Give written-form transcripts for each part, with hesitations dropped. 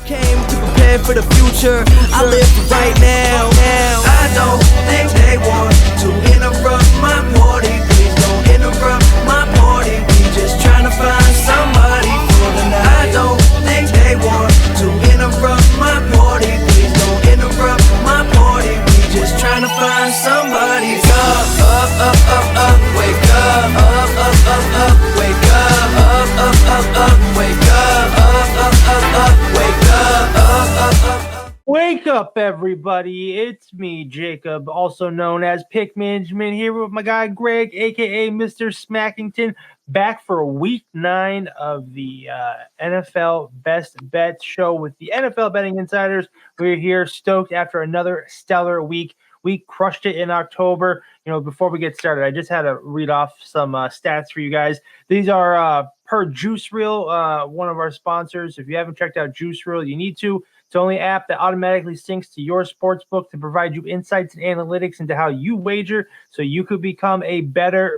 Came to prepare for the future. I live for right now. I don't think they want to interrupt my party. Please don't interrupt my party. We just trying to find somebody for the night. I don't think they want to interrupt my party. Please don't interrupt my party. We just trying to find somebody. Wake up, wake up, wake up. Wake up, everybody. It's me, Jacob, also known as Pick Management, here with my guy Greg, aka Mr. Smackington, back for week 9 of the NFL Best Bets show with the NFL Betting Insiders. We're here stoked after another stellar week. We crushed it in October. Before we get started, I just had to read off some stats for you guys. These are per Juice Reel, one of our sponsors. If you haven't checked out Juice Reel, you need to. It's the only app that automatically syncs to your sportsbook to provide you insights and analytics into how you wager so you could become a better.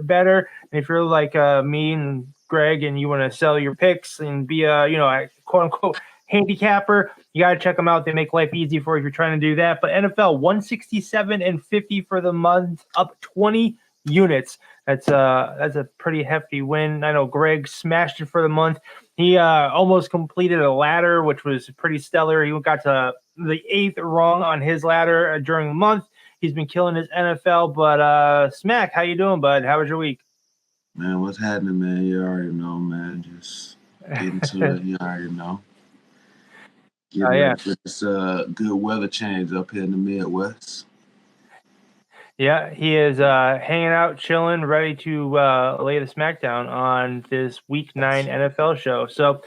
And if you're like me and Greg and you want to sell your picks and be a quote unquote handicapper, you got to check them out. They make life easy for you if you're trying to do that. But NFL 167-50 for the month, up 20 units. That's a pretty hefty win. I know Greg smashed it for the month. He almost completed a ladder, which was pretty stellar. He got to the 8th rung on his ladder during the month. He's been killing his NFL. But Smack, how you doing, bud? How was your week? Man, what's happening, man? You already know, man. Just getting to it. You already know. Yeah. It's good weather change up here in the Midwest. Yeah, he is hanging out, chilling, ready to lay the smackdown on this Week 9 NFL show. So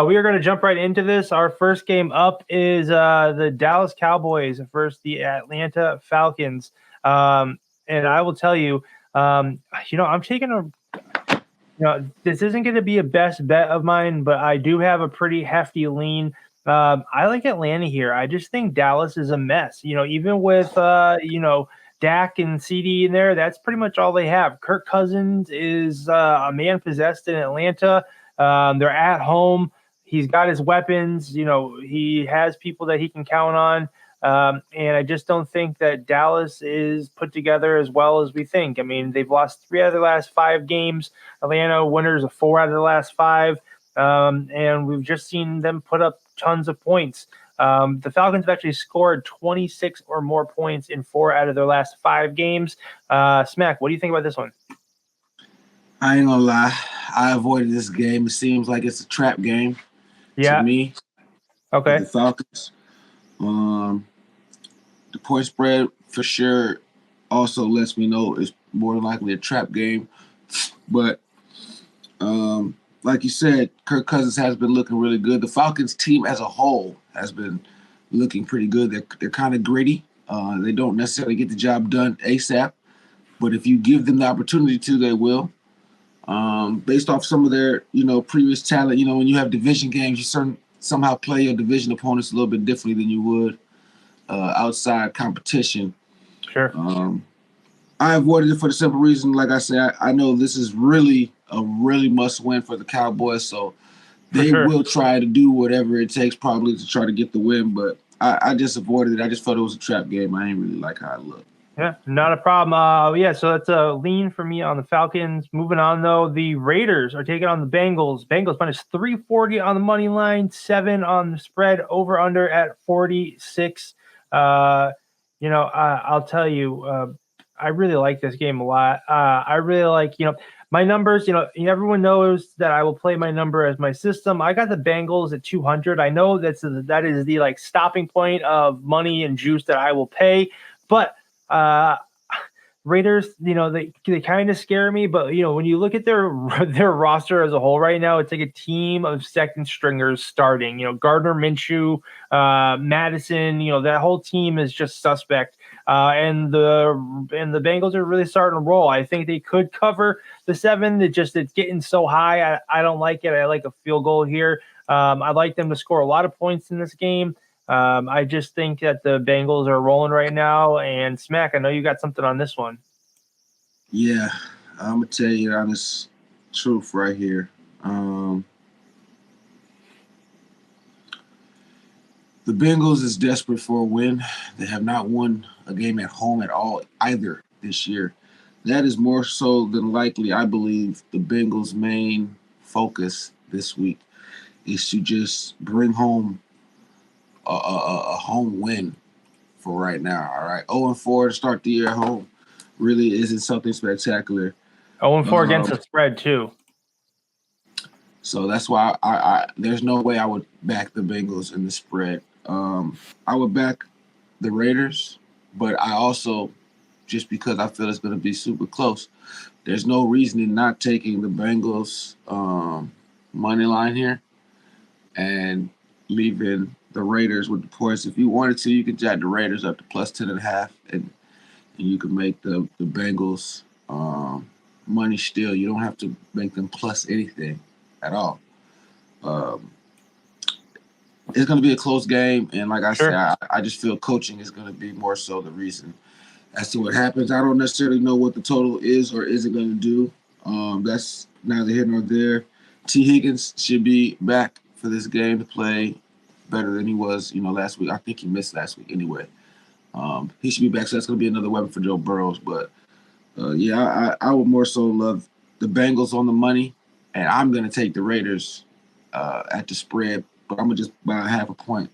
we are going to jump right into this. Our first game up is the Dallas Cowboys versus the Atlanta Falcons. And I will tell you, I'm taking this isn't going to be a best bet of mine, but I do have a pretty hefty lean. I like Atlanta here. I just think Dallas is a mess. Even with Dak and CD in there, that's pretty much all they have. Kirk Cousins is a man possessed in Atlanta. They're at home. He's got his weapons. He has people that he can count on. And I just don't think that Dallas is put together as well as we think. I mean, they've lost 3 out of the last 5 games. Atlanta winners of 4 out of the last 5. And we've just seen them put up tons of points. The Falcons have actually scored 26 or more points in 4 out of their last 5 games. Smack, what do you think about this one? I ain't gonna lie. I avoided this game. It seems like it's a trap game to me. Okay. The Falcons. The point spread for sure also lets me know it's more than likely a trap game. But like you said, Kirk Cousins has been looking really good. The Falcons team as a whole has been looking pretty good. They're kind of gritty. They don't necessarily get the job done ASAP, but if you give them the opportunity to, they will. Based off some of their, previous talent, when you have division games, you somehow play your division opponents a little bit differently than you would outside competition. Sure. I avoided it for the simple reason, like I said, I know this is really a must win for the Cowboys, so they will try to do whatever it takes probably to try to get the win, but I just avoided it. I just thought it was a trap game. I didn't really like how it looked. Yeah, not a problem. So that's a lean for me on the Falcons. Moving on, though, the Raiders are taking on the Bengals. Bengals minus 340 on the money line, 7 on the spread, over under at 46. I'll tell you, I really like this game a lot. I really like, my numbers, everyone knows that I will play my number as my system. I got the Bengals at 200. I know that is the like stopping point of money and juice that I will pay, but Raiders, they kind of scare me, but when you look at their roster as a whole right now, it's like a team of second stringers starting. Gardner Minshew, Madison, that whole team is just suspect. And the Bengals are really starting to roll. I think they could cover the 7. It's getting so high. I don't like it. I like a field goal here. I'd like them to score a lot of points in this game. I just think that the Bengals are rolling right now. And Smack, I know you got something on this one. Yeah, I'm going to tell you the honest truth right here. The Bengals is desperate for a win. They have not won a game at home at all either this year. That is more so than likely, I believe, the Bengals' main focus this week is to just bring home a home win for right now. All right, 0-4 to start the year at home really isn't something spectacular. 0-4 against the spread too. So that's why I there's no way I would back the Bengals in the spread. I would back the Raiders, but I also, just because I feel it's going to be super close, there's no reason in not taking the Bengals money line here and leaving the Raiders with the points. If you wanted to, you could jack the Raiders up to plus 10.5, and you could make the Bengals money still. You don't have to make them plus anything at all. It's going to be a close game, and like I said, I just feel coaching is going to be more so the reason as to what happens. I don't necessarily know what the total is or isn't going to do. That's neither here nor there. T. Higgins should be back for this game to play better than he was, last week. I think he missed last week anyway. He should be back, so that's going to be another weapon for Joe Burrows. But, I would more so love the Bengals on the money, and I'm going to take the Raiders at the spread, but I'm going to just buy a half a point,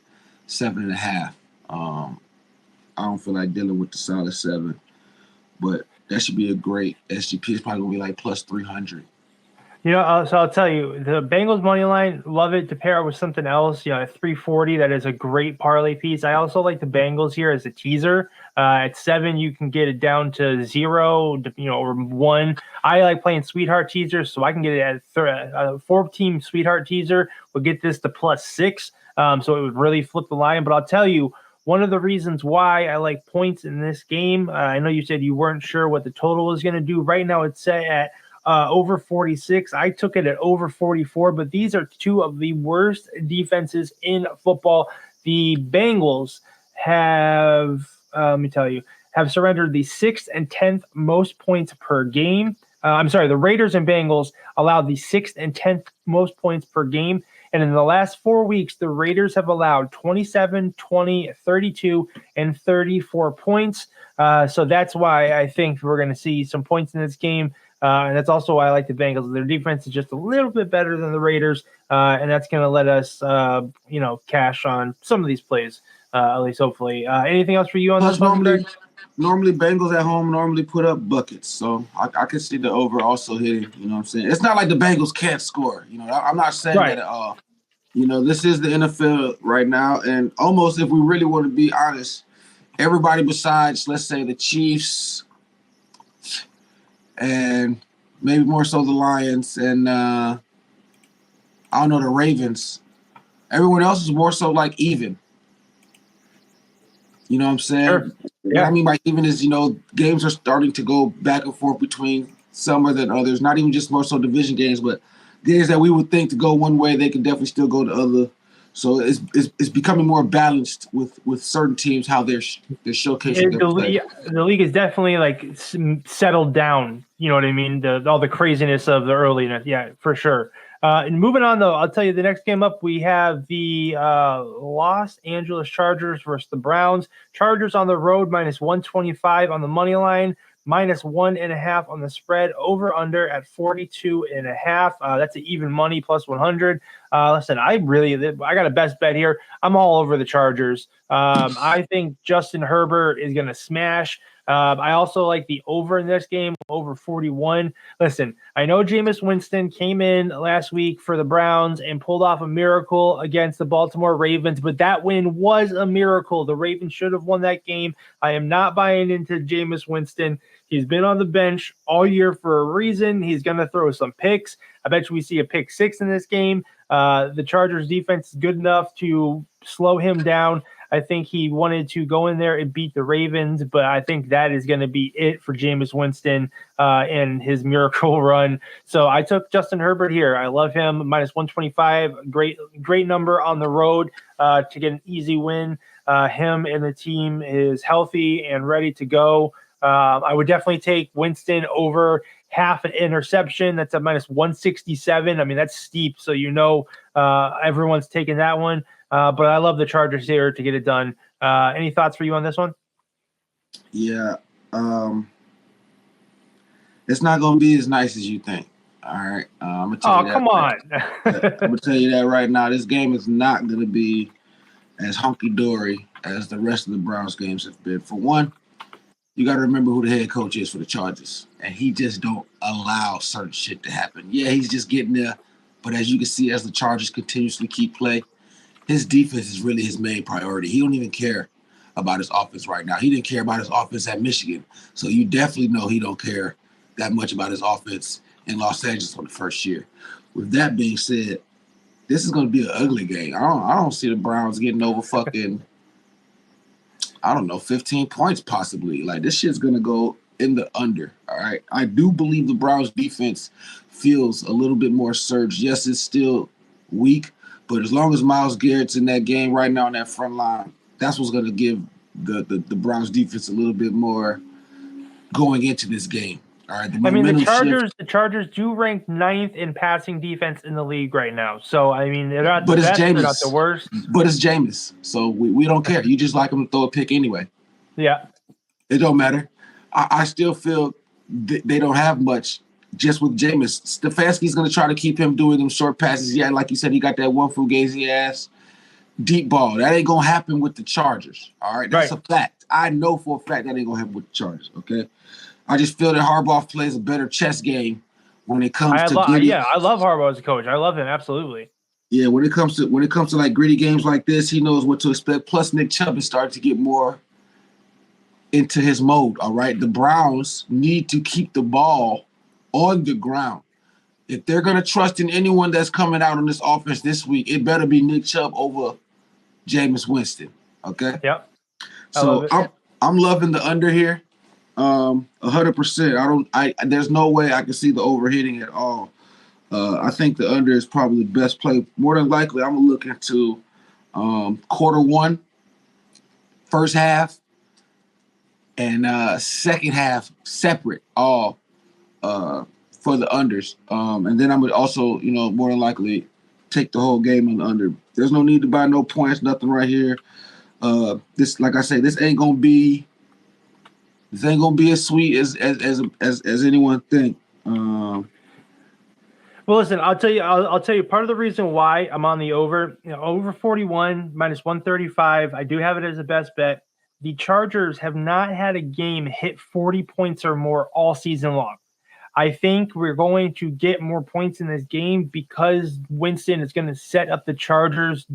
7.5. I don't feel like dealing with the solid 7, but that should be a great SGP. It's probably going to be like plus 300. So I'll tell you, the Bengals money line, love it to pair it with something else. At 340, that is a great parlay piece. I also like the Bengals here as a teaser. At 7, you can get it down to 0, or 1. I like playing sweetheart teasers, so I can get it at a 4-team sweetheart teaser. We'll get this to plus 6, so it would really flip the line. But I'll tell you, one of the reasons why I like points in this game, I know you said you weren't sure what the total was going to do. Right now, it's set at over 46. I took it at over 44, but these are two of the worst defenses in football. The Bengals have surrendered the 6th and 10th most points per game. The Raiders and Bengals allowed the 6th and 10th most points per game. And in the last 4 weeks, the Raiders have allowed 27, 20, 32, and 34 points. So that's why I think we're going to see some points in this game. And that's also why I like the Bengals. Their defense is just a little bit better than the Raiders, and that's going to let us, cash on some of these plays, at least hopefully. Anything else for you on this one? Normally, Bengals at home normally put up buckets, so I can see the over also hitting. You know what I'm saying? It's not like the Bengals can't score. I'm not saying that at all. This is the NFL right now, and almost, if we really want to be honest, everybody besides, let's say, the Chiefs and maybe more so the Lions and the Ravens. Everyone else is more so like even. You know what I'm saying? Sure. Yeah. What I mean by even is, games are starting to go back and forth between some than others. Not even just more so division games, but games that we would think to go one way, they can definitely still go the other. So it's becoming more balanced with certain teams, how they're showcasing their play. The league is definitely settled down. You know what I mean? All the craziness of the earliness. Yeah, for sure. And moving on, though, I'll tell you the next game up, we have the Los Angeles Chargers versus the Browns. Chargers on the road, minus 125 on the money line, minus 1.5 on the spread, over under at 42.5. That's an even money, plus 100. Listen, I got a best bet here. I'm all over the Chargers. I think Justin Herbert is going to smash. I also like the over in this game, over 41. Listen, I know Jameis Winston came in last week for the Browns and pulled off a miracle against the Baltimore Ravens, but that win was a miracle. The Ravens should have won that game. I am not buying into Jameis Winston. He's been on the bench all year for a reason. He's going to throw some picks. I bet you we see a pick 6 in this game. The Chargers defense is good enough to slow him down. I think he wanted to go in there and beat the Ravens, but I think that is going to be it for Jameis Winston and his miracle run. So I took Justin Herbert here. I love him, minus 125. Great number on the road to get an easy win. Him and the team is healthy and ready to go. I would definitely take Winston over half an interception. That's a minus 167. I mean, that's steep. So everyone's taking that one. But I love the Chargers here to get it done. Any thoughts for you on this one? Yeah. It's not going to be as nice as you think. All right. I'm going to tell you that. Come on. I'm going to tell you that right now. This game is not going to be as hunky-dory as the rest of the Browns games have been. For one, you got to remember who the head coach is for the Chargers, and he just don't allow certain shit to happen. Yeah, he's just getting there, but as you can see, as the Chargers continuously keep play, his defense is really his main priority. He don't even care about his offense right now. He didn't care about his offense at Michigan, so you definitely know he don't care that much about his offense in Los Angeles on the first year. With that being said, this is going to be an ugly game. I don't see the Browns getting over fucking, 15 points possibly. Like, this shit's going to go in the under, all right? I do believe the Browns defense feels a little bit more surged. Yes, it's still weak, but as long as Myles Garrett's in that game right now on that front line, that's what's going to give the Browns defense a little bit more going into this game. All right, the Chargers do rank 9th in passing defense in the league right now. So, I mean, they're not the best, they're not the worst. But it's Jameis, so we don't care. You just like him to throw a pick anyway. Yeah. It don't matter. I still feel they don't have much just with Jameis. Stefanski's going to try to keep him doing them short passes. Yeah, like you said, he got that one fugazi-ass deep ball. That ain't going to happen with the Chargers, all right? That's a fact. I know for a fact that ain't going to happen with the Chargers, okay? I just feel that Harbaugh plays a better chess game when it comes to I love Harbaugh as a coach. I love him absolutely. Yeah, when it comes to like gritty games like this, he knows what to expect. Plus, Nick Chubb is starting to get more into his mode. All right, the Browns need to keep the ball on the ground. If they're gonna trust in anyone that's coming out on this offense this week, it better be Nick Chubb over Jameis Winston. Okay. Yep. So I'm loving the under here. 100%. There's no way I can see the overhitting at all. I think the under is probably the best play. More than likely, I'm gonna look into quarter one, first half, and second half separate all for the unders. And then I'm gonna also, more than likely take the whole game on the under. There's no need to buy no points, nothing right here. This, like I say, this ain't gonna be as sweet as anyone think. Well, listen, I'll tell you part of the reason why I'm on the over, over 41 minus 135. I do have it as a best bet. The Chargers have not had a game hit 40 points or more all season long. I think we're going to get more points in this game because Winston is going to set up the Chargers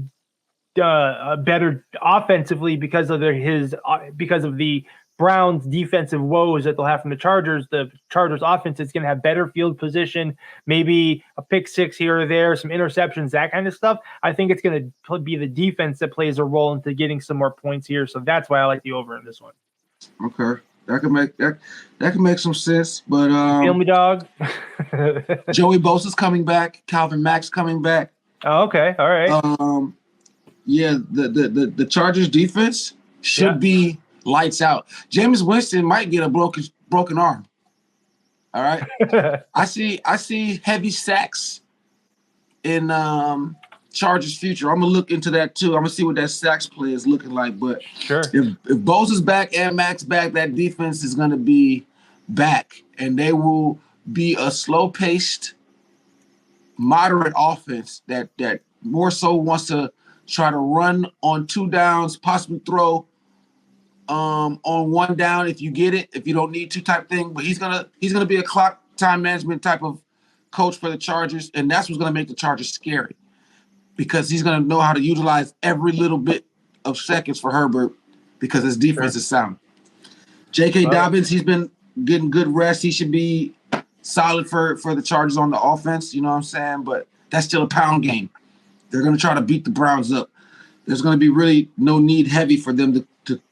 better offensively because of the Browns' defensive woes that they'll have from the Chargers. The Chargers' offense is going to have better field position, maybe a pick six here or there, some interceptions, that kind of stuff. I think it's going to be the defense that plays a role into getting some more points here. So that's why I like the over in this one. Okay, that can make some sense. But feel me, dog. Joey Bosa's coming back. Calvin Mack's coming back. Oh, okay, all right. Yeah, the Chargers defense should be lights out. Jameis Winston might get a broken arm. All right. I see heavy sacks in Chargers future. I'm gonna look into that too. I'm gonna see what that sacks play is looking like. But sure, if Bosa's back and Mack's back, that defense is gonna be back, and they will be a slow-paced, moderate offense that more so wants to try to run on 2 downs, possibly throw on 1 down if you get it, if you don't need to type thing. But he's gonna be a clock time management type of coach for the Chargers, and that's what's gonna make the Chargers scary because he's gonna know how to utilize every little bit of seconds for Herbert because his defense is sound. J.K. Dobbins, he's been getting good rest. He should be solid for the Chargers on the offense. You know what I'm saying? But that's still a pound game. They're gonna try to beat the Browns up. There's gonna be really no need heavy for them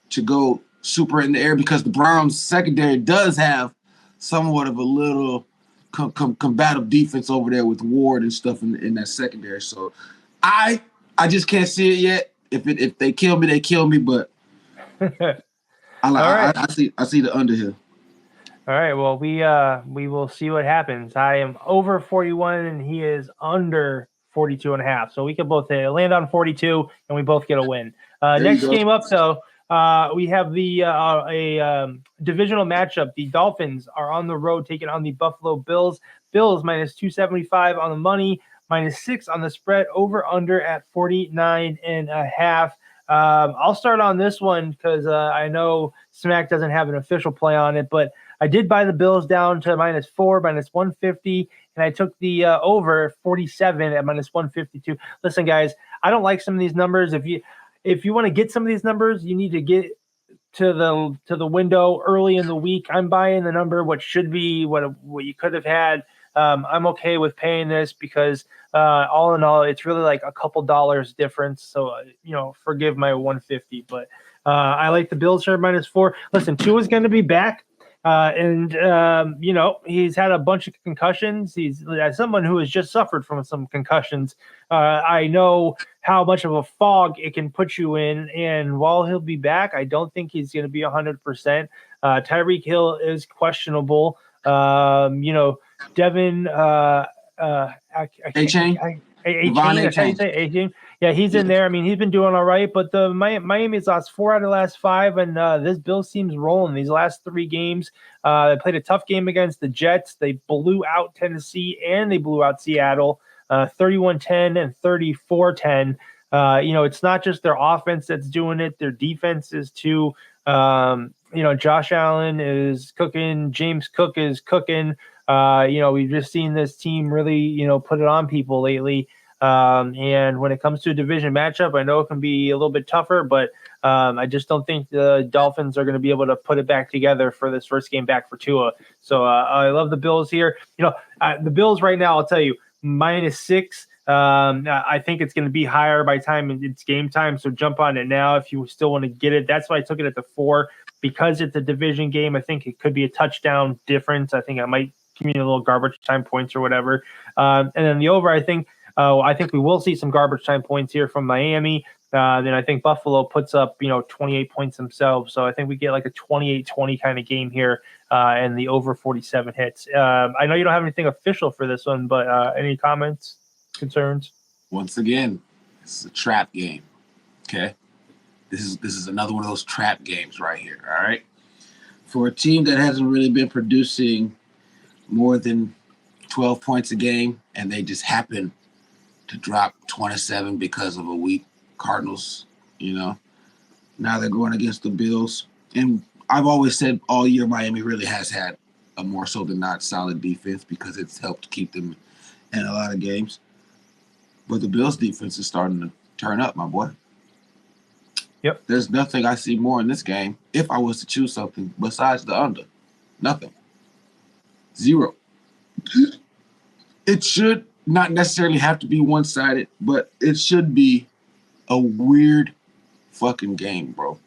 to go super in the air because the Browns secondary does have somewhat of a little combative defense over there with Ward and stuff in that secondary. So I just can't see it yet. If they kill me, they kill me. But I see the under here. All right. Well, we will see what happens. I am over 41 and he is under 42.5. So we could both land on 42, and we both get a win. you Next go. game up, though, we have the divisional matchup. The Dolphins are on the road taking on the Buffalo Bills. Bills minus 275 on the money, minus 6 on the spread, over under at 49.5. I'll start on this one because I know Smack doesn't have an official play on it, but I did buy the Bills down to minus 4, minus 150, and I took the over 47 at minus 152. Listen, guys, I don't like some of these numbers. If you want to get some of these numbers, you need to get to the window early in the week. I'm buying the number what should be what you could have had. I'm okay with paying this because all in all, it's really like a couple dollars difference. So forgive my 150, but I like the Bills here minus 4. Listen, Tua's going to be back. And he's had a bunch of concussions. He's as someone who has just suffered from some concussions. I know how much of a fog it can put you in. And while he'll be back, I don't think he's going to be 100%. Tyreek Hill is questionable. Devin, A-Chain? A-Chain. Yeah, he's in there. I mean, he's been doing all right, but the Miami's lost 4 out of the last 5, and this Bills team's rolling these last 3 games. They played a tough game against the Jets. They blew out Tennessee, and they blew out Seattle, 31-10 and 34-10. It's not just their offense that's doing it. Their defense is too. Josh Allen is cooking. James Cook is cooking. We've just seen this team really, put it on people lately. And when it comes to a division matchup, I know it can be a little bit tougher, but I just don't think the Dolphins are going to be able to put it back together for this first game back for Tua. So I love the Bills here. The Bills right now, I'll tell you, minus 6. I think it's going to be higher by the time it's game time. So jump on it now if you still want to get it. That's why I took it at the 4 because it's a division game. I think it could be a touchdown difference. I think I might give you a little garbage time points or whatever. And then the over, I think we will see some garbage time points here from Miami. Then I think Buffalo puts up, 28 points themselves. So I think we get like a 28-20 kind of game here, and the over 47 hits. I know you don't have anything official for this one, but any comments, concerns? Once again, this is a trap game. Okay, this is another one of those trap games right here. All right, for a team that hasn't really been producing more than 12 points a game, and they just happen to drop 27 because of a weak Cardinals, Now they're going against the Bills. And I've always said all year Miami really has had a more so than not solid defense because it's helped keep them in a lot of games. But the Bills defense is starting to turn up, my boy. Yep. There's nothing I see more in this game, if I was to choose something, besides the under. Nothing. 0. It should not necessarily have to be one-sided, but it should be a weird fucking game, bro.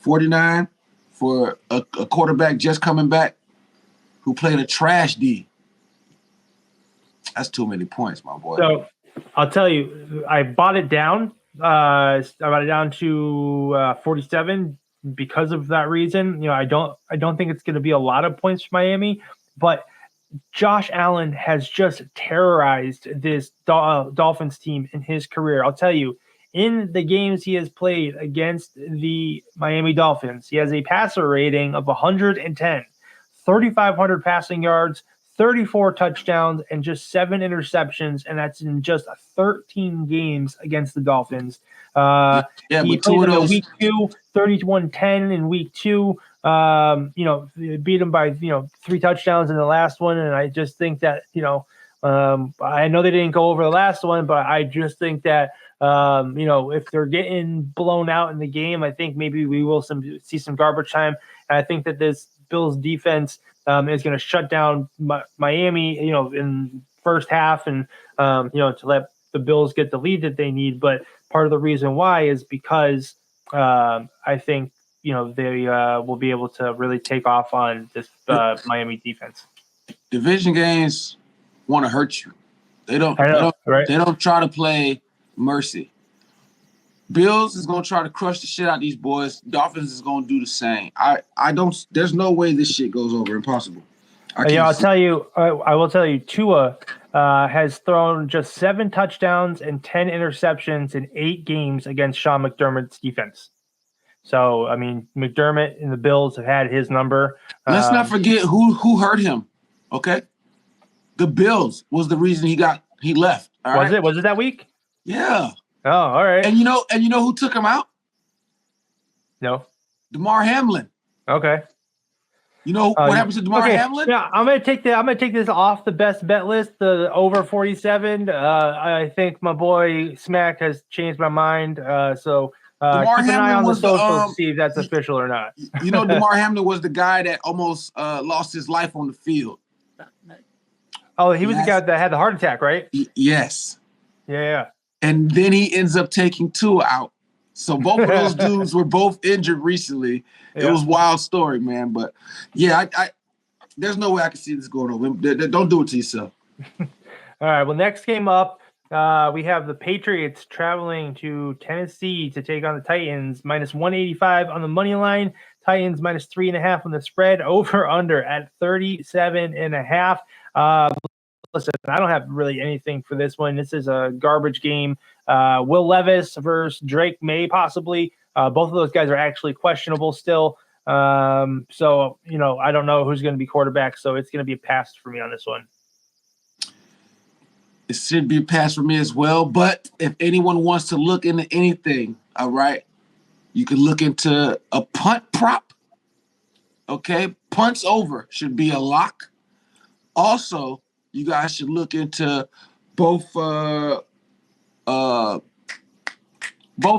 49 for a quarterback just coming back who played a trash D. That's too many points, my boy. So I'll tell you, I bought it down. I bought it down to 47 because of that reason. I don't think it's going to be a lot of points for Miami, but Josh Allen has just terrorized this Dolphins team in his career. I'll tell you, in the games he has played against the Miami Dolphins, he has a passer rating of 110, 3,500 passing yards, 34 touchdowns, and just 7 interceptions, and that's in just 13 games against the Dolphins. He played in week 2, 31-10 in week 2. Beat him by 3 touchdowns in the last one, and I just think that I know they didn't go over the last one, but I just think that if they're getting blown out in the game, I think maybe we will see some garbage time. And I think that this Bills defense is going to shut down Miami, in first half, and to let the Bills get the lead that they need. But part of the reason why is because I think they will be able to really take off on this Miami defense. Division games want to hurt you. They don't. Right? They don't try to play mercy. Bills is gonna try to crush the shit out of these boys. Dolphins is gonna do the same. I don't. There's no way this shit goes over. Impossible. I will tell you, Tua. has thrown just 7 touchdowns and 10 interceptions in 8 games against Sean McDermott's defense. So, I mean, McDermott and the Bills have had his number. Let's not forget who hurt him. Okay, the Bills was the reason he left. Was it that week? Yeah. Oh, all right. And you know who took him out? No. Damar Hamlin. Okay. You know what happened to Damar Hamlin? Yeah, I'm gonna take this off the best bet list. The over 47. I think my boy Smack has changed my mind. So keep an eye on the social to see if that's official or not. You know, Damar Hamlin was the guy that almost lost his life on the field. Oh, he was the guy that had the heart attack, right? Yes. Yeah. And then he ends up taking Tua out. So both of those dudes were both injured recently. It was a wild story, man. But yeah, I there's no way I can see this going over. Don't do it to yourself. All right. Well, next game up, we have the Patriots traveling to Tennessee to take on the Titans. -185 on the money line. Titans -3.5 on the spread. Over under at 37.5. Listen, I don't have really anything for this one. This is a garbage game. Will Levis versus Drake May, possibly. Both of those guys are actually questionable still. So, you know, I don't know who's going to be quarterback. So it's going to be a pass for me on this one. It should be a pass for me as well. But if anyone wants to look into anything, all right, you can look into a punt prop. Okay, punts over should be a lock. Also, you guys should look into both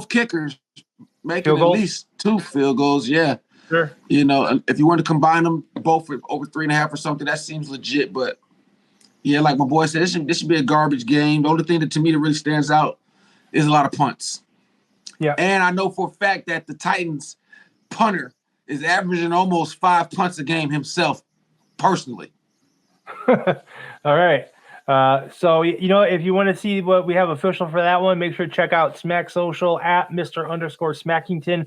kickers making at least 2 field goals. Yeah, sure. You know, if you want to combine them both for over 3.5 or something, that seems legit. But yeah, like my boy said, this should be a garbage game. The only thing that to me that really stands out is a lot of punts. Yeah, and I know for a fact that the Titans punter is averaging almost 5 punts a game himself, personally. All right. So, you know, if you want to see what we have official for that one, make sure to check out Smack Social at Mr._Smackington.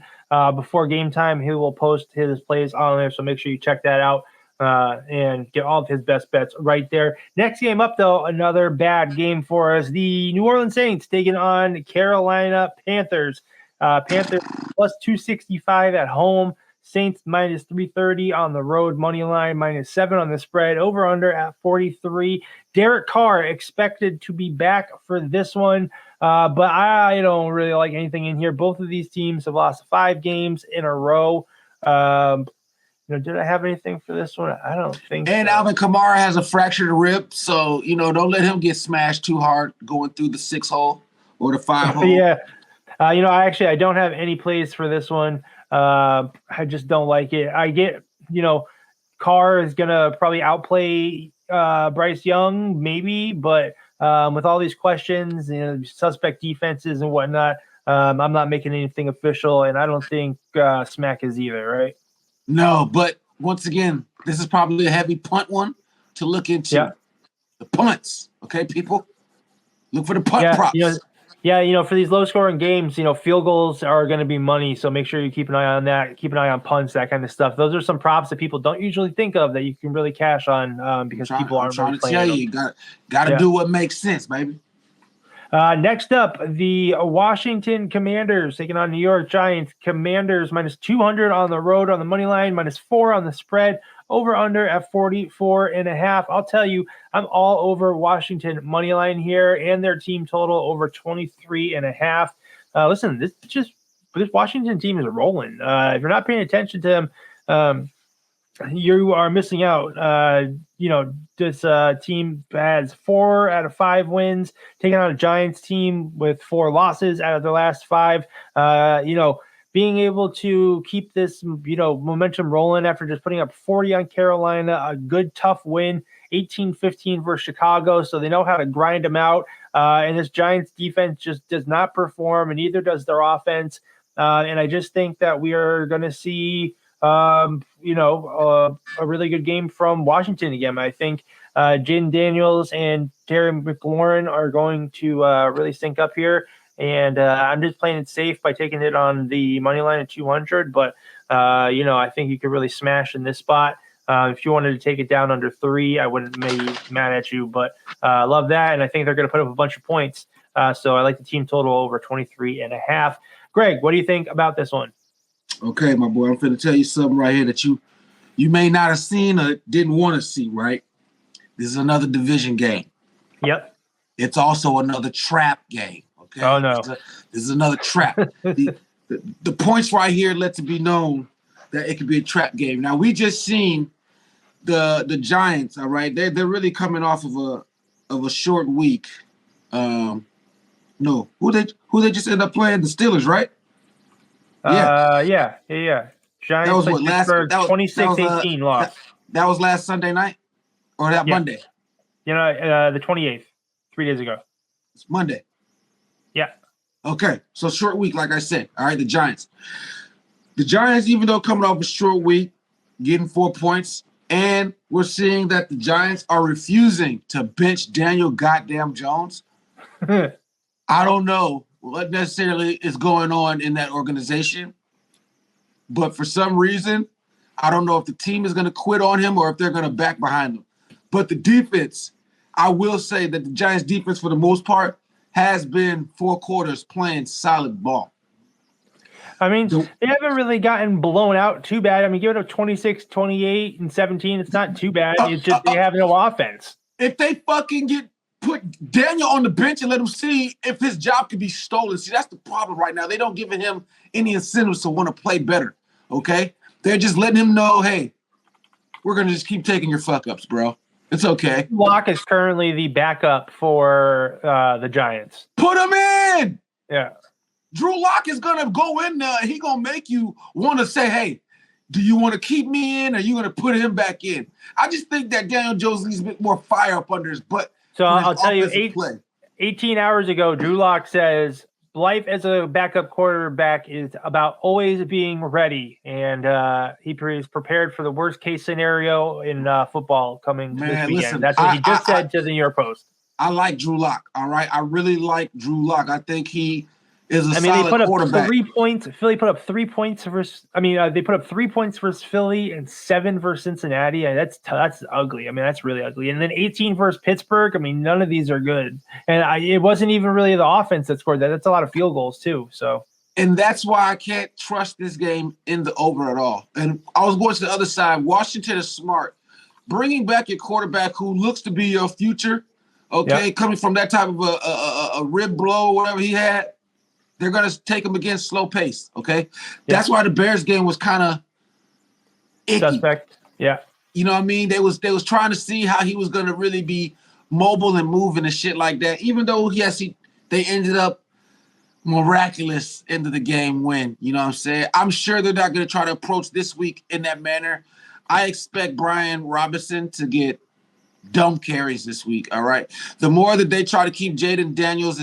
Before game time, he will post his plays on there. So make sure you check that out and get all of his best bets right there. Next game up, though, another bad game for us. The New Orleans Saints taking on Carolina Panthers. Panthers +265 at home. Saints -330 on the road, money line -7 on the spread, over under at 43. Derek Carr expected to be back for this one, but I don't really like anything in here. Both of these teams have lost 5 games in a row. Did I have anything for this one? I don't think and so. Alvin Kamara has a fractured rib, so, don't let him get smashed too hard going through the 6 hole or the 5 hole. Yeah. I don't have any plays for this one. I just don't like it. I get, Carr is going to probably outplay Bryce Young, maybe, but with all these questions, suspect defenses and whatnot, I'm not making anything official, and I don't think Smack is either, right? No, but once again, this is probably a heavy punt one to look into. Yeah. The punts, okay, people? Look for the punt props. For these low-scoring games, field goals are going to be money, so make sure you keep an eye on that. Keep an eye on punts, that kind of stuff. Those are some props that people don't usually think of that you can really cash on because people aren't really playing them. You got to do what makes sense, baby. Next up, the Washington Commanders taking on New York Giants. Commanders -200 on the road on the money line, -4 on the spread. Over under at 44.5. I'll tell you, I'm all over Washington money line here and their team total over 23.5. Listen, this Washington team is rolling. If you're not paying attention to them, you are missing out. This team has 4 out of 5 wins, taking on a Giants team with 4 losses out of their last 5. Being able to keep this, momentum rolling after just putting up 40 on Carolina, a good, tough win, 18-15 versus Chicago, so they know how to grind them out. And this Giants defense just does not perform, and neither does their offense. And I just think that we are going to see, a really good game from Washington again. I think Jaden Daniels and Terry McLaurin are going to really sync up here. And I'm just playing it safe by taking it on the money line at 200. But, I think you could really smash in this spot. If you wanted to take it down under 3, I wouldn't be mad at you, but I love that, and I think they're going to put up a bunch of points. So I like the team total over 23.5. Greg, what do you think about this one? Okay, my boy, I'm going to tell you something right here that you may not have seen or didn't want to see, right? This is another division game. Yep. It's also another trap game, okay? Oh, no. This is another trap. the points right here let it be known that it could be a trap game. Now, we just seen the Giants, all right? They're really coming off of a short week. No, who they just end up playing? The Steelers, right? Yeah. Giants That was played what, last- Pittsburgh, that was- 26-18 loss. That was last Sunday night? Or that Yeah. Monday? The 28th, 3 days ago. It's Monday. Yeah. Okay, so short week, like I said. All right, the Giants. The Giants, even though coming off a short week, getting 4 points, and we're seeing that the Giants are refusing to bench Daniel goddamn Jones. I don't know what necessarily is going on in that organization, but for some reason, I don't know if the team is going to quit on him or if they're going to back behind him. But the defense, I will say that the Giants' defense, for the most part, has been 4 quarters playing solid ball. I mean, they haven't really gotten blown out too bad. I mean, give it up 26, 28, and 17. It's not too bad. It's just they have no offense. If they fucking put Daniel on the bench and let him see if his job could be stolen. See, that's the problem right now. They don't give him any incentives to want to play better, okay? They're just letting him know, hey, we're going to just keep taking your fuck-ups, bro. It's okay. Locke is currently the backup for the Giants. Put him in! Yeah. Drew Lock is going to go in there. He going to make you want to say, hey, do you want to keep me in or are you going to put him back in? I just think that Daniel Jones needs a bit more fire up under his butt. So I'll tell you, 18 hours ago, Drew Lock says life as a backup quarterback is about always being ready. And he is prepared for the worst case scenario in football coming this weekend. Listen, That's what he just said to the New York Post. I like Drew Lock, all right? I really like Drew Lock. I think he is a solid they put up quarterback. 3 points. Philly put up 3 points versus. They put up 3 points versus Philly and 7 versus Cincinnati. And that's ugly. I mean, that's really ugly. And then 18 versus Pittsburgh. I mean, none of these are good. And it wasn't even really the offense that scored that. That's a lot of field goals too. So. And that's why I can't trust this game in the over at all. And I was going to the other side. Washington is smart. Bringing back your quarterback who looks to be your future, okay, coming from that type of a rib blow or whatever he had, they're going to take him against slow pace, okay? That's why the Bears game was kind of icky. Suspect, yeah. You know what I mean? They was trying to see how he was going to really be mobile and moving and shit like that. Even though, they ended up miraculous into the game win. You know what I'm saying? I'm sure they're not going to try to approach this week in that manner. I expect Brian Robinson to get dumb carries this week, all right? The more that they try to keep Jaden Daniels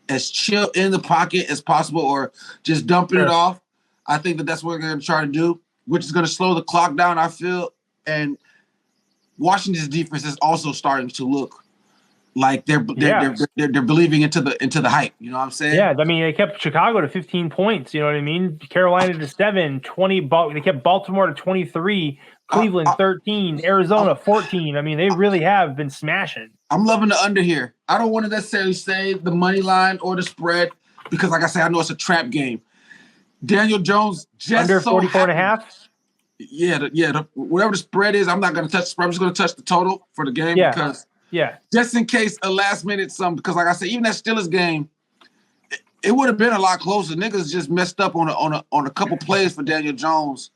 as chill in the pocket as possible or just dumping it off, I think that's what they're going to try to do, which is going to slow the clock down, I feel. And Washington's defense is also starting to look like they're believing into the hype. You know what I'm saying? Yeah, I mean, they kept Chicago to 15 points. You know what I mean? Carolina to 7, 20. They kept Baltimore to 23, Cleveland 13, Arizona 14. I mean, they really have been smashing. I'm loving the under here. I don't want to necessarily say the money line or the spread because, like I said, I know it's a trap game. Daniel Jones just under 44.5. Yeah, whatever the spread is, I'm not going to touch the spread. I'm just going to touch the total for the game because just in case a last minute something. Because, like I said, even that Steelers game, it would have been a lot closer. Niggas just messed up on a couple plays for Daniel Jones,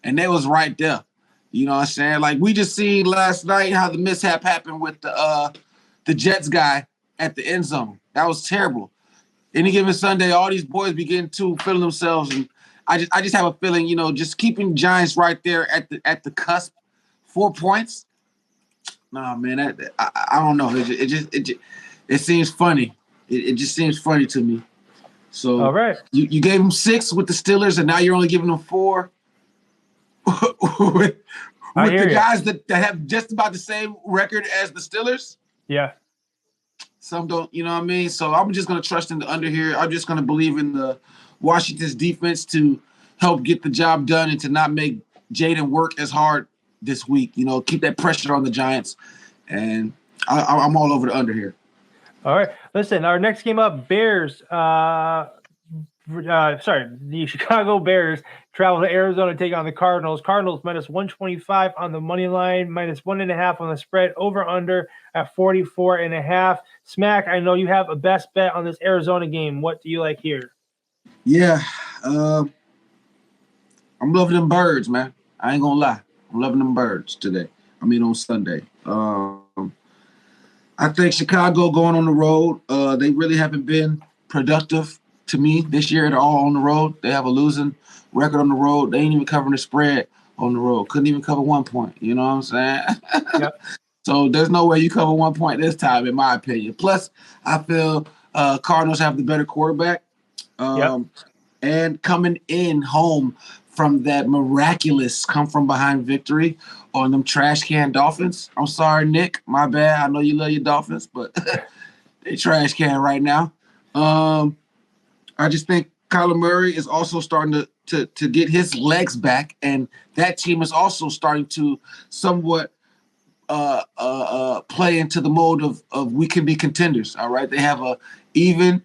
and they was right there. You know what I'm saying? Like we just seen last night how the mishap happened with the Jets guy at the end zone. That was terrible. Any given Sunday, all these boys begin to feel themselves, and I just have a feeling, just keeping Giants right there at the cusp, 4 points. Nah, man, I don't know. It seems funny. It just seems funny to me. So all right, you gave them 6 with the Steelers, and now you're only giving them 4. with the guys that have just about the same record as the Steelers. Yeah. Some don't, you know what I mean? So I'm just going to trust in the under here. I'm just going to believe in the Washington's defense to help get the job done and to not make Jaden work as hard this week. Keep that pressure on the Giants, and I'm all over the under here. All right. Listen, our next game up, Bears. The Chicago Bears travel to Arizona to take on the Cardinals. Cardinals minus 125 on the money line, minus 1.5 on the spread, over under at 44.5. Smack, I know you have a best bet on this Arizona game. What do you like here? Yeah, I'm loving them Birds, man. I ain't gonna lie. I'm loving them Birds today. On Sunday. I think Chicago going on the road, they really haven't been productive to me this year at all on the road. They have a losing record on the road. They ain't even covering the spread on the road. Couldn't even cover 1 point. You know what I'm saying? Yep. So there's no way you cover 1 point this time, in my opinion. Plus, I feel Cardinals have the better quarterback. And coming in home from that miraculous come-from-behind victory on them trash can Dolphins. I'm sorry, Nick. My bad. I know you love your Dolphins, but they trash can right now. I just think Kyler Murray is also starting to get his legs back, and that team is also starting to somewhat play into the mode of we can be contenders. All right, they have a even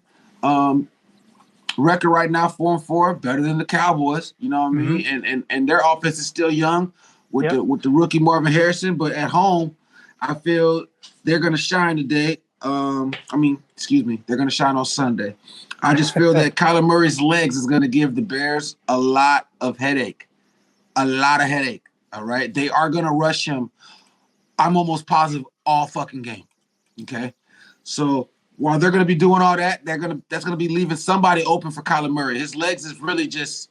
record right now, 4-4, better than the Cowboys. You know what I mean? And their offense is still young with the rookie Marvin Harrison, but at home, I feel they're going to shine today. They're going to shine on Sunday. I just feel that Kyler Murray's legs is going to give the Bears a lot of headache. All right? They are going to rush him, I'm almost positive, all fucking game. Okay? So while they're going to be doing all that, that's going to be leaving somebody open for Kyler Murray. His legs is really it's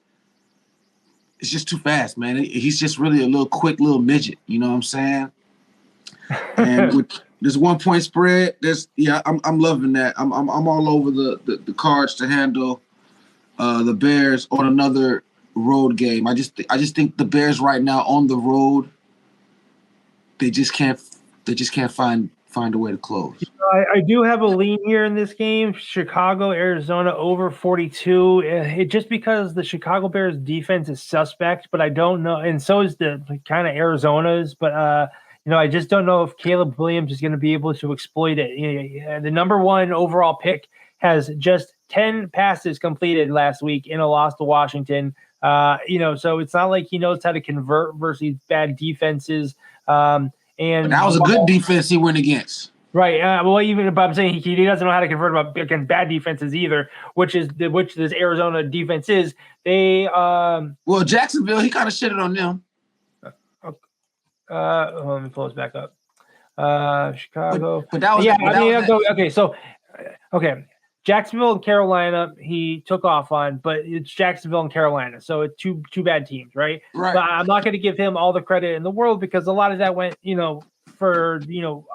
just too fast, man. He's just really a little quick little midget. You know what I'm saying? And with this 1 point spread, I'm loving that. I'm all over the Cards to handle the Bears on another road game. I just think the Bears right now on the road, they just can't find a way to close. I do have a lean here in this game. Chicago, Arizona over 42. Just because the Chicago Bears defense is suspect, but I don't know, and so is the kind of Arizona's, but I just don't know if Caleb Williams is going to be able to exploit it. The number one overall pick has just 10 passes completed last week in a loss to Washington. So it's not like he knows how to convert versus bad defenses. And that was a good defense he went against. Right. I'm saying he doesn't know how to convert against bad defenses either, which this Arizona defense is. They Jacksonville, he kind of shitted on them. Let me pull this back up. Chicago. But that was okay. Jacksonville and Carolina, he took off on, but it's Jacksonville and Carolina, so it's two bad teams, right? Right. But I'm not going to give him all the credit in the world because a lot of that went, for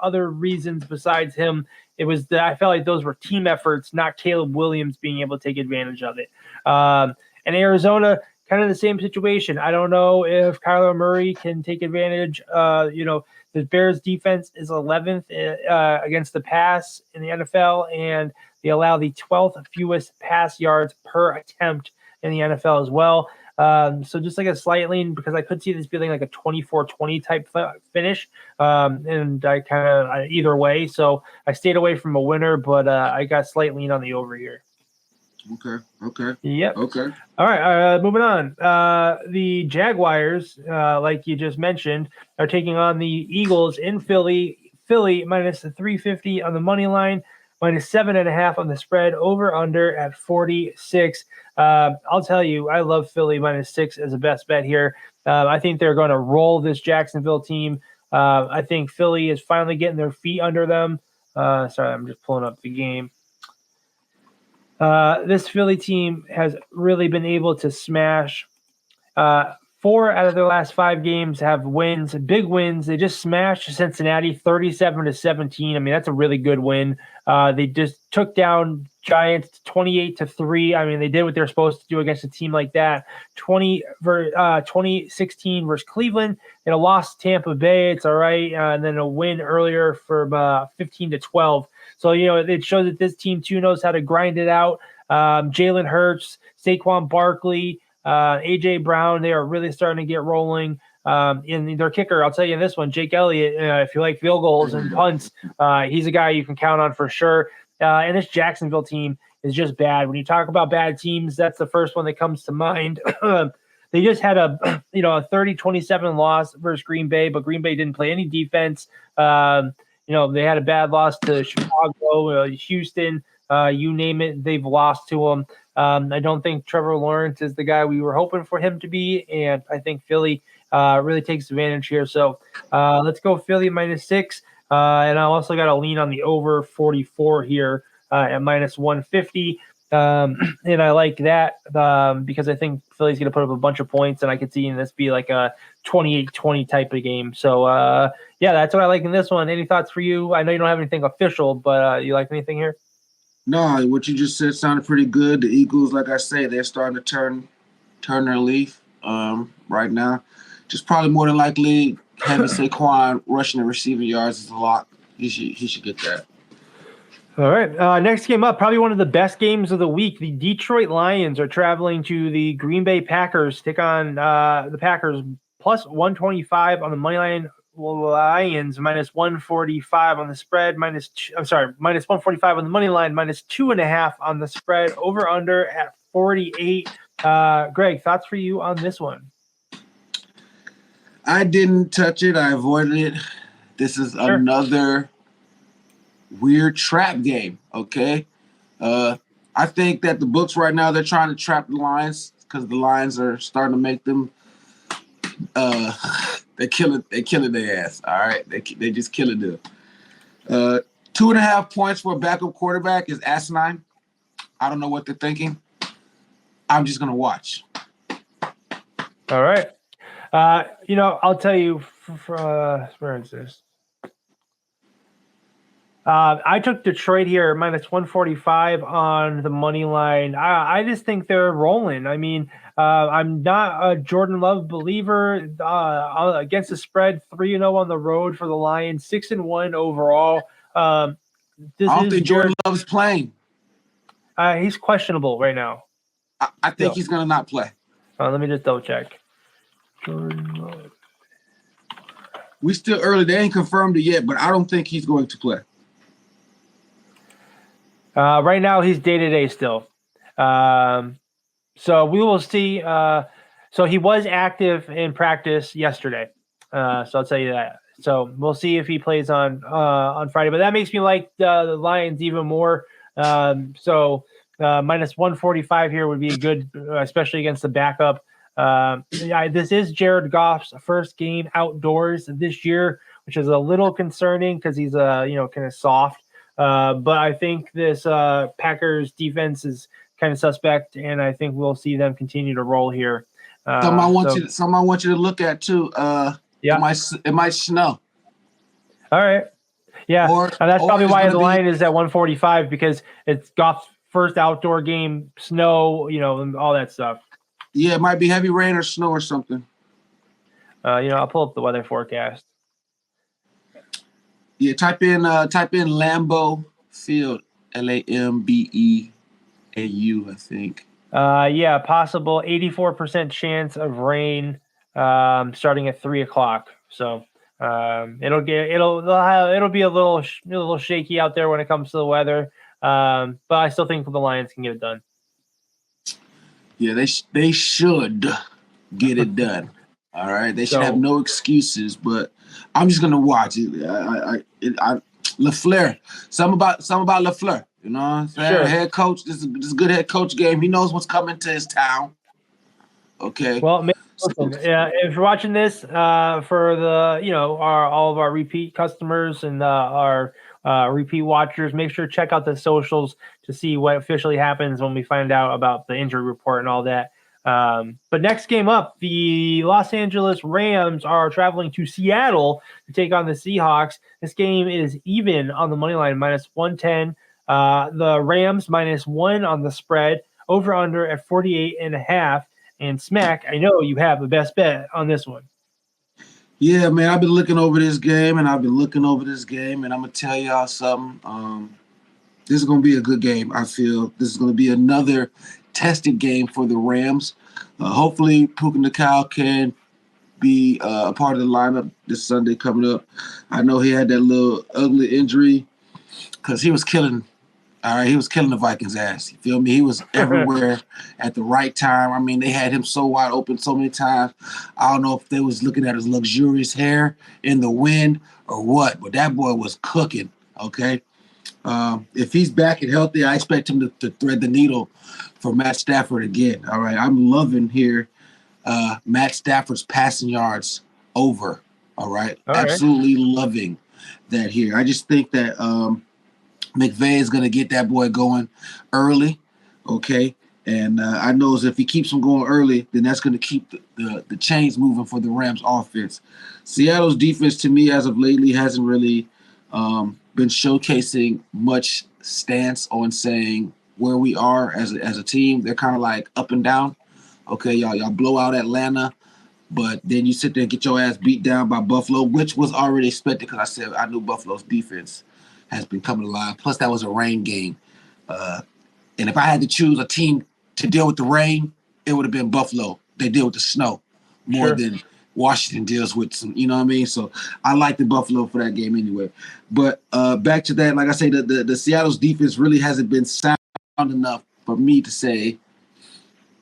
other reasons besides him. It was I felt like those were team efforts, not Caleb Williams being able to take advantage of it. And Arizona, kind of the same situation. I don't know if Kyler Murray can take advantage. The Bears defense is 11th against the pass in the NFL, and they allow the 12th fewest pass yards per attempt in the NFL as well. So just like a slight lean, because I could see this being like a 24-20 type finish. And I kind of either way. So I stayed away from a winner, but I got slight lean on the over here. Okay. Yep. Okay. All right. Moving on. The Jaguars, like you just mentioned, are taking on the Eagles in Philly. Philly minus 350 on the money line, minus 7.5 on the spread, over under at 46. I'll tell you, I love Philly minus 6 as a best bet here. I think they're going to roll this Jacksonville team. I think Philly is finally getting their feet under them. Sorry, I'm just pulling up the game. This Philly team has really been able to smash. 4 out of their last 5 games have wins, big wins. They just smashed Cincinnati 37-17. I mean, that's a really good win. They just took down Giants 28-3. I mean, they did what they're supposed to do against a team like that. 2016 versus Cleveland. They lost Tampa Bay. It's all right. And then a win earlier for 15-12. So, it shows that this team too knows how to grind it out. Jalen Hurts, Saquon Barkley, A.J. Brown, they are really starting to get rolling. In their kicker, I'll tell you in this one, Jake Elliott, if you like field goals and punts, he's a guy you can count on for sure. And this Jacksonville team is just bad. When you talk about bad teams, that's the first one that comes to mind. They just had a 30-27 loss versus Green Bay, but Green Bay didn't play any defense. They had a bad loss to Chicago, Houston, you name it, they've lost to them. I don't think Trevor Lawrence is the guy we were hoping for him to be, and I think Philly really takes advantage here. So let's go Philly -6, and I also got to lean on the over 44 here at -150. And I like that because I think Philly's going to put up a bunch of points, and I could see this be like a 28-20 type of game. So, that's what I like in this one. Any thoughts for you? I know you don't have anything official, but you like anything here? No, what you just said sounded pretty good. The Eagles, like I say, they're starting to turn their leaf right now. Just probably more than likely having Saquon rushing and receiving yards is a lot. He should get that. All right. Next game up, probably one of the best games of the week. The Detroit Lions are traveling to the Green Bay Packers, take on the Packers +125 on the money line. Lions -145 on the spread, -145 on the money line, -2.5 on the spread, over under at 48. Greg, thoughts for you on this one? I didn't touch it. I avoided it. This is another weird trap game, okay? I think that the books right now, they're trying to trap the Lions because the Lions are starting to make them they're killing their ass, all right? They just killing them. 2.5 points for a backup quarterback is asinine. I don't know what they're thinking. I'm just going to watch. All right. I'll tell you, where is this? I took Detroit here -145 on the money line. I just think they're rolling. I mean, I'm not a Jordan Love believer. Against the spread, 3-0 on the road for the Lions, 6-1 overall. I don't think Jordan Love's playing. He's questionable right now. I think he's going to not play. Let me just double check. Jordan Love. We still early. They ain't confirmed it yet, but I don't think he's going to play. Right now, he's day-to-day still. So we will see. So he was active in practice yesterday. So I'll tell you that. So we'll see if he plays on Friday. But that makes me like the Lions even more. So -145 here would be good, especially against the backup. This is Jared Goff's first game outdoors this year, which is a little concerning because he's kind of soft. But I think this Packers defense is kind of suspect, and I think we'll see them continue to roll here. Something I want you to look at too. It might snow. All right. Yeah, that's probably why the line is at 145 because it's Goff's first outdoor game, snow, and all that stuff. Yeah, it might be heavy rain or snow or something. I'll pull up the weather forecast. Yeah, type in Lambeau Field, Lambeau, I think. Possible 84% chance of rain starting at 3:00. So it'll be a little shaky out there when it comes to the weather. But I still think the Lions can get it done. Yeah, they should get it done. All right, they should have no excuses. But I'm just gonna watch it. LaFleur, something about LaFleur. You know what I'm saying? Sure. Head coach. This is a good head coach game. He knows what's coming to his town. Okay. Well, if you're watching this for the all of our repeat customers and our repeat watchers, make sure to check out the socials to see what officially happens when we find out about the injury report and all that. But next game up, the Los Angeles Rams are traveling to Seattle to take on the Seahawks. This game is even on the money line, -110. The Rams -1 on the spread, over under at 48.5. And Smack, I know you have the best bet on this one. Yeah, man, I've been looking over this game, and I'm gonna tell y'all something. This is gonna be a good game. I feel this is gonna be another tested game for the Rams. Hopefully, Puka Nacua can be a part of the lineup this Sunday coming up. I know he had that little ugly injury because he was killing. All right, he was killing the Vikings' ass. You feel me? He was everywhere at the right time. I mean, they had him so wide open so many times. I don't know if they was looking at his luxurious hair in the wind or what, but that boy was cooking, okay? If he's back and healthy, I expect him to thread the needle for Matt Stafford again, all right? I'm loving here Matt Stafford's passing yards over, all right? Absolutely loving that here. I just think that McVay is going to get that boy going early, okay? And I know if he keeps him going early, then that's going to keep the chains moving for the Rams offense. Seattle's defense, to me, as of lately, hasn't really been showcasing much stance on saying where we are as a team. They're kind of like up and down. Okay, y'all blow out Atlanta, but then you sit there and get your ass beat down by Buffalo, which was already expected because I knew Buffalo's defense has been coming alive. Plus, that was a rain game. And if I had to choose a team to deal with the rain, it would have been Buffalo. They deal with the snow more than Washington deals with some, you know what I mean? So I like the Buffalo for that game anyway. But back to that, like I say, the Seattle's defense really hasn't been sound enough for me to say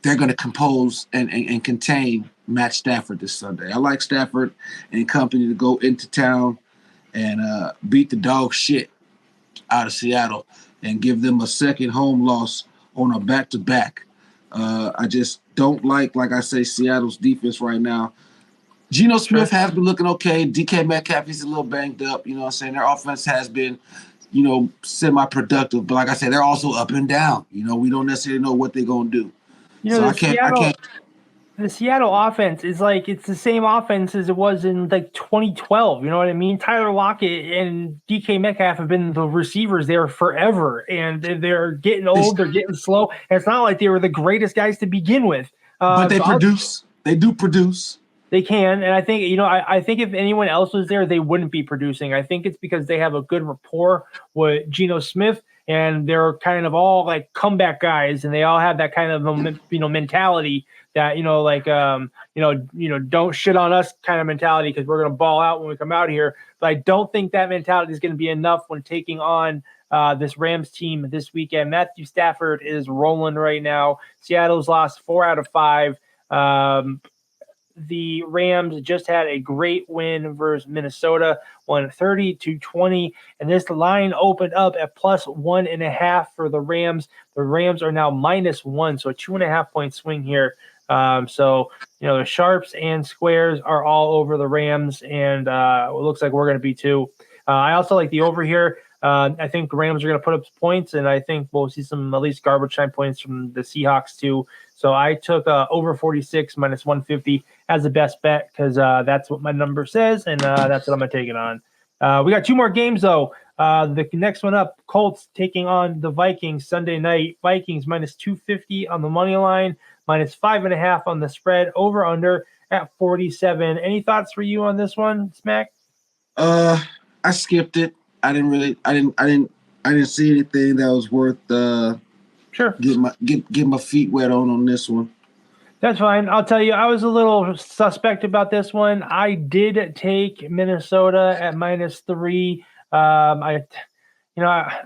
they're going to compose and contain Matt Stafford this Sunday. I like Stafford and company to go into town and beat the dog shit out of Seattle and give them a second home loss on a back-to-back. I just don't like I say, Seattle's defense right now. Geno Smith has been looking okay. DK Metcalf, he's a little banged up. You know what I'm saying? Their offense has been, semi-productive. But like I said, they're also up and down. We don't necessarily know what they're going to do. So I can't. The Seattle offense is like it's the same offense as it was in like 2012. You know what I mean? Tyler Lockett and DK Metcalf have been the receivers there forever, and they're getting old. They're getting slow. And it's not like they were the greatest guys to begin with. But they produce. They do produce. They can, and I think I think if anyone else was there, they wouldn't be producing. I think it's because they have a good rapport with Geno Smith, and they're kind of all like comeback guys, and they all have that kind of mentality that don't shit on us kind of mentality because we're gonna ball out when we come out here. But I don't think that mentality is going to be enough when taking on this Rams team this weekend. Matthew Stafford is rolling right now. Seattle's lost 4 out of 5. The Rams just had a great win versus Minnesota, won 30-20, and this line opened up at +1.5 for the Rams. The Rams are now -1, so a 2.5-point swing here. So the sharps and squares are all over the Rams, and it looks like we're going to be too. I also like the over here. I think the Rams are going to put up points, and I think we'll see some at least garbage time points from the Seahawks too. So I took over 46 -150 as the best bet because that's what my number says, and that's what I'm going to take it on. We got 2 more games, though. The next one up, Colts taking on the Vikings Sunday night. Vikings -250 on the money line, -5.5 on the spread, over under at 47. Any thoughts for you on this one, Smack? I skipped it. I didn't see anything that was worth get my feet wet on this one. That's fine. I'll tell you, I was a little suspect about this one. I did take Minnesota at -3. I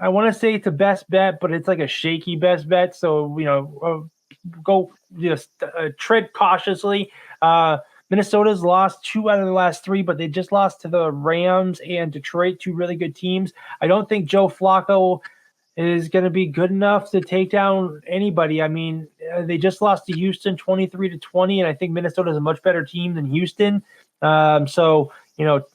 want to say it's a best bet, but it's like a shaky best bet. So go tread cautiously. Minnesota's lost 2 out of the last 3, but they just lost to the Rams and Detroit, 2 really good teams. I don't think Joe Flacco is going to be good enough to take down anybody. I mean, they just lost to Houston 23-20, and I think Minnesota is a much better team than Houston. So,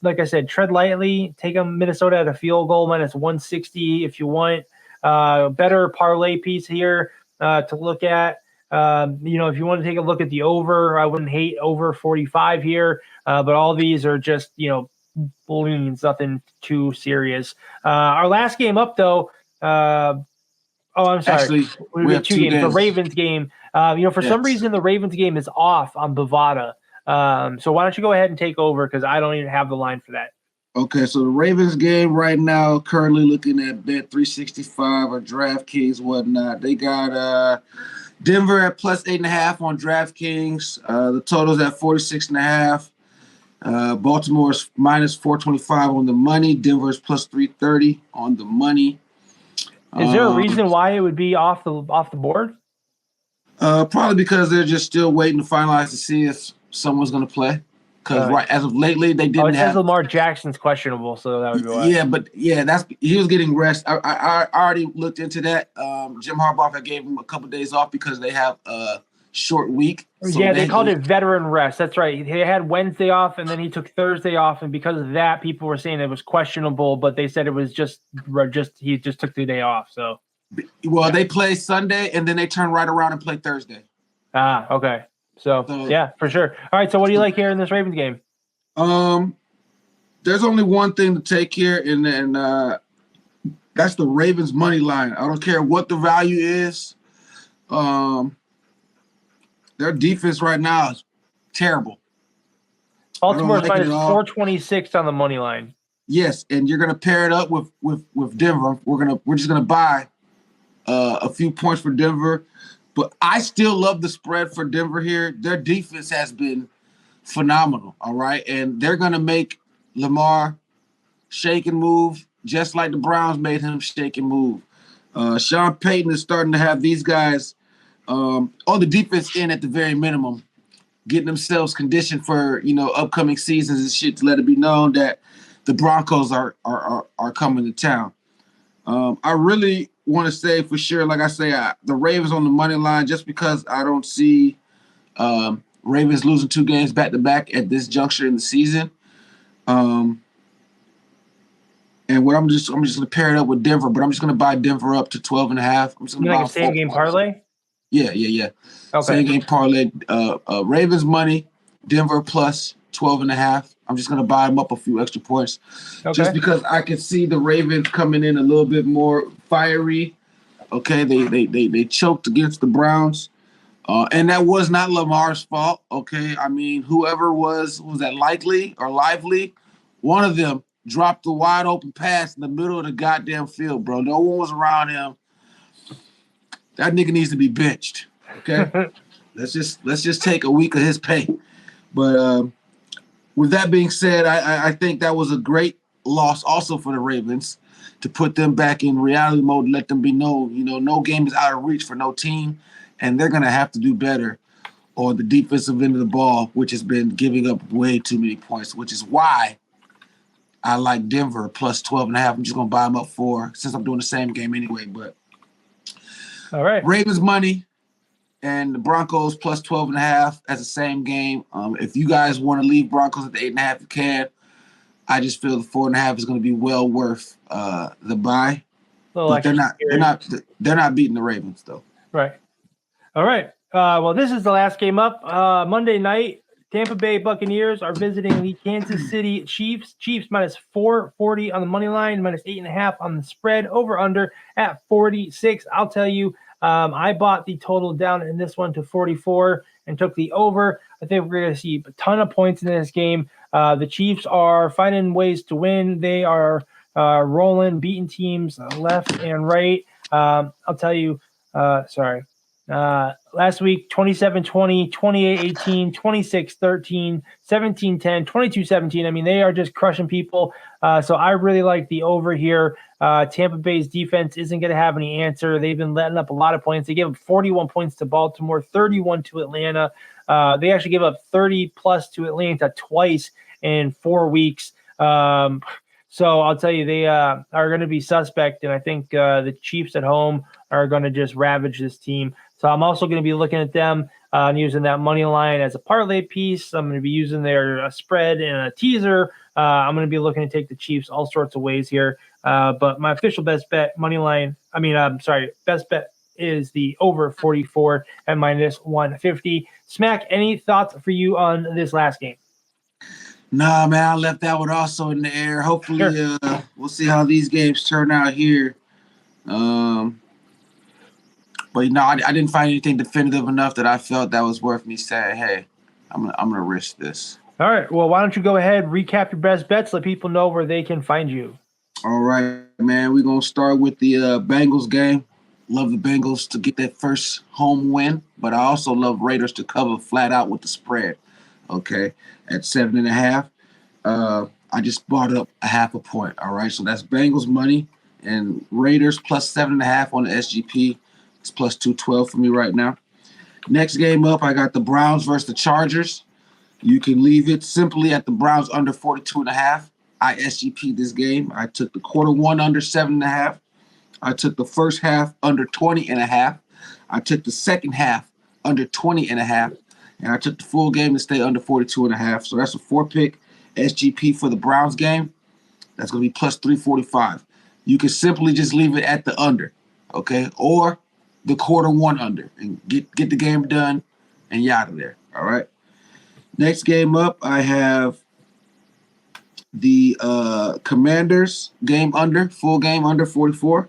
like I said, tread lightly, take them Minnesota at a field goal -160 if you want. Better parlay piece here to look at. If you want to take a look at the over, I wouldn't hate over 45 here, but all these are just, balloons, nothing too serious. Our last game up, though, I'm sorry. Actually, we have 2 games. The Ravens game, for some reason, the Ravens game is off on Bovada. So why don't you go ahead and take over because I don't even have the line for that. Okay, so the Ravens game right now, currently looking at Bet365 or DraftKings, whatnot. They got Denver at +8.5 on DraftKings. The total's at 46.5. Baltimore's minus 425 on the money. Denver's plus 330 on the money. Is there a reason why it would be off the board? Probably because they're just still waiting to finalize to see if someone's going to play. Because right as of lately, they didn't have. Lamar Jackson's questionable, so that would be why. Yeah, but he was getting rest. I already looked into that. Jim Harbaugh gave him a couple of days off because they have a short week. So they called it veteran rest. That's right. He had Wednesday off, and then he took Thursday off, and because of that, people were saying it was questionable. But they said it was just he just took the day off. So, they play Sunday, and then they turn right around and play Thursday. Ah, okay. So yeah, for sure. All right. So what do you like here in this Ravens game? There's only one thing to take here, and that's the Ravens money line. I don't care what the value is. Their defense right now is terrible. Baltimore's minus 426 on the money line. Yes, and you're gonna pair it up with Denver. We're just gonna buy a few points for Denver. But I still love the spread for Denver here. Their defense has been phenomenal, all right? And they're going to make Lamar shake and move just like the Browns made him shake and move. Sean Payton is starting to have these guys on the defense end at the very minimum, getting themselves conditioned for, upcoming seasons and shit to let it be known that the Broncos are coming to town. I really want to say for sure, like I say, the Ravens on the money line, just because I don't see Ravens losing 2 games back to back at this juncture in the season. And what I'm just going to pair it up with Denver, but I'm just going to buy Denver up to 12.5. I'm just going to buy a same game parlay. Yeah. Okay. Same game parlay. Ravens money, Denver plus 12.5. I'm just going to buy them up a few extra points, just because I can see the Ravens coming in a little bit more fiery. Okay, they choked against the Browns, and that was not Lamar's fault. Okay, I mean, whoever was that Lively, one of them dropped the wide open pass in the middle of the goddamn field, bro. No one was around him. That nigga needs to be benched. Okay, let's just take a week of his pay, but. With that being said, I think that was a great loss also for the Ravens to put them back in reality mode, let them be known, no game is out of reach for no team, and they're going to have to do better on the defensive end of the ball, which has been giving up way too many points, which is why I like Denver plus 12.5. I'm just going to buy them up 4 since I'm doing the same game anyway. But all right, Ravens money. And the Broncos plus 12.5 as the same game. If you guys want to leave Broncos at the 8.5, you can. I just feel the 4.5 is going to be well worth the buy. But they're not beating the Ravens though. Right. All right. Well, this is the last game up. Monday night, Tampa Bay Buccaneers are visiting the Kansas City Chiefs. Chiefs minus 440 on the money line, minus 8.5 on the spread. Over under at 46. I'll tell you. I bought the total down in this one to 44 and took the over. I think we're going to see a ton of points in this game. The Chiefs are finding ways to win. They are rolling, beating teams left and right. I'll tell you, last week, 27-20, 28-18, 26-13, 17-10, 22-17. I mean, they are just crushing people. So I really like the over here. Tampa Bay's defense isn't going to have any answer. They've been letting up a lot of points. They gave up 41 points to Baltimore, 31 to Atlanta. They actually gave up 30-plus to Atlanta twice in 4 weeks. So I'll tell you, they are going to be suspect, and I think the Chiefs at home are going to just ravage this team. So I'm also going to be looking at them and using that money line as a parlay piece. I'm going to be using their spread and a teaser. I'm going to be looking to take the Chiefs all sorts of ways here. But my official best bet best bet is the over 44 at minus 150. Smack, any thoughts for you on this last game? Nah, man, I left that one also in the air. Hopefully, we'll see how these games turn out here. But I didn't find anything definitive enough that I felt that was worth me saying, "Hey, I'm gonna risk this." All right. Well, why don't you go ahead, recap your best bets, let people know where they can find you. All right, man. We're gonna start with the Bengals game. Love the Bengals to get that first home win, but I also love Raiders to cover flat out with the spread. okay, at 7.5. I just bought up a 0.5 point. All right, so that's Bengals money and Raiders plus 7.5 on the SGP. It's plus 212 for me right now. Next game up, I got the Browns versus the Chargers. You can leave it simply at the Browns under 42.5. I SGP this game. I took the quarter-one under 7.5. I took the first half under 20.5. I took the second half under 20.5. And I took the full game to stay under 42.5. So that's a 4-pick SGP for the Browns game. That's going to be plus 345. You can simply just leave it at the under, okay? Or the quarter-one under and get the game done and yada there, all right? Next game up, I have the Commanders game under, full game under 44.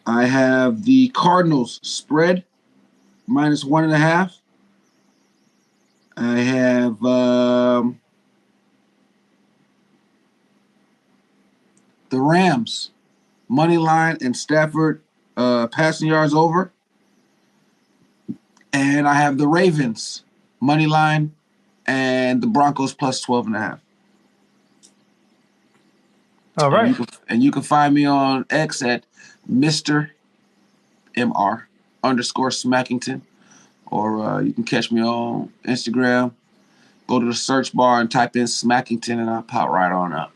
I have the Cardinals spread minus 1.5. I have the Rams money line and Stafford passing yards over. And I have the Ravens money line and the Broncos plus 12.5. All right. And you can find me on X at Mr. MR _Smackington. Or you can catch me on Instagram. Go to the search bar and type in Smackington and I'll pop right on up.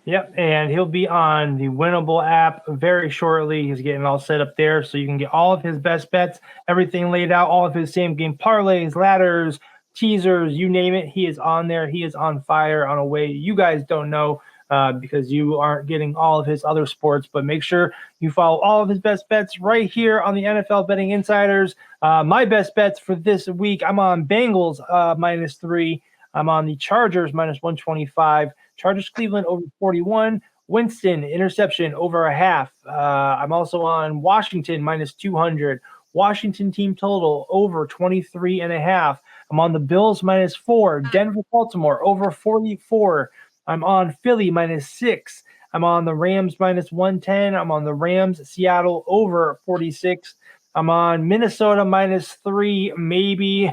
Yep, and he'll be on the Winnable app very shortly. He's getting all set up there, so you can get all of his best bets, everything laid out, all of his same-game parlays, ladders, teasers, you name it. He is on there. He is on fire on a way you guys don't know because you aren't getting all of his other sports. But make sure you follow all of his best bets right here on the NFL Betting Insiders. My best bets for this week, I'm on Bengals -3. I'm on the Chargers -125. Chargers Cleveland over 41. Winston interception over 0.5. I'm also on Washington -200. Washington team total over 23.5. I'm on the Bills -4. Denver Baltimore over 44. I'm on Philly -6. I'm on the Rams -110. I'm on the Rams Seattle over 46. I'm on Minnesota -3, maybe.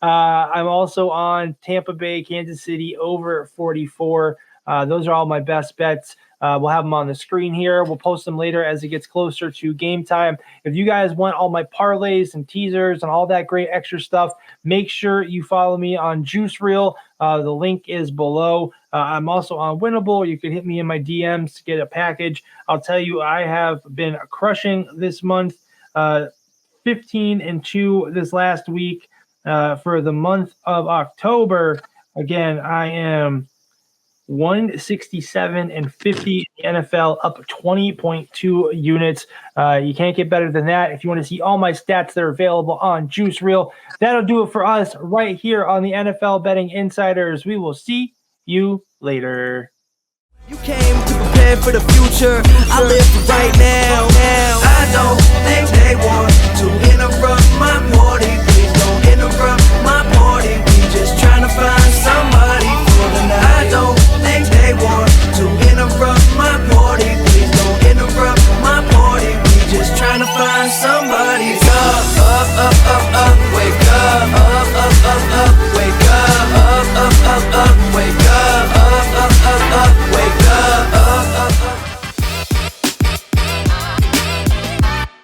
I'm also on Tampa Bay, Kansas City over 44. Those are all my best bets. We'll have them on the screen here. We'll post them later as it gets closer to game time. If you guys want all my parlays and teasers and all that great extra stuff, make sure you follow me on Juice Reel. The link is below. I'm also on Winnable. You can hit me in my DMs to get a package. I'll tell you, I have been crushing this month. 15-2 this last week for the month of October. Again, I am 167-50 in the NFL, up 20.2 units. You can't get better than that. If you want to see all my stats, they're available on Juice Reel. That'll do it for us right here on the NFL Betting Insiders. We will see you later. You came to prepare for the future. I live for right now.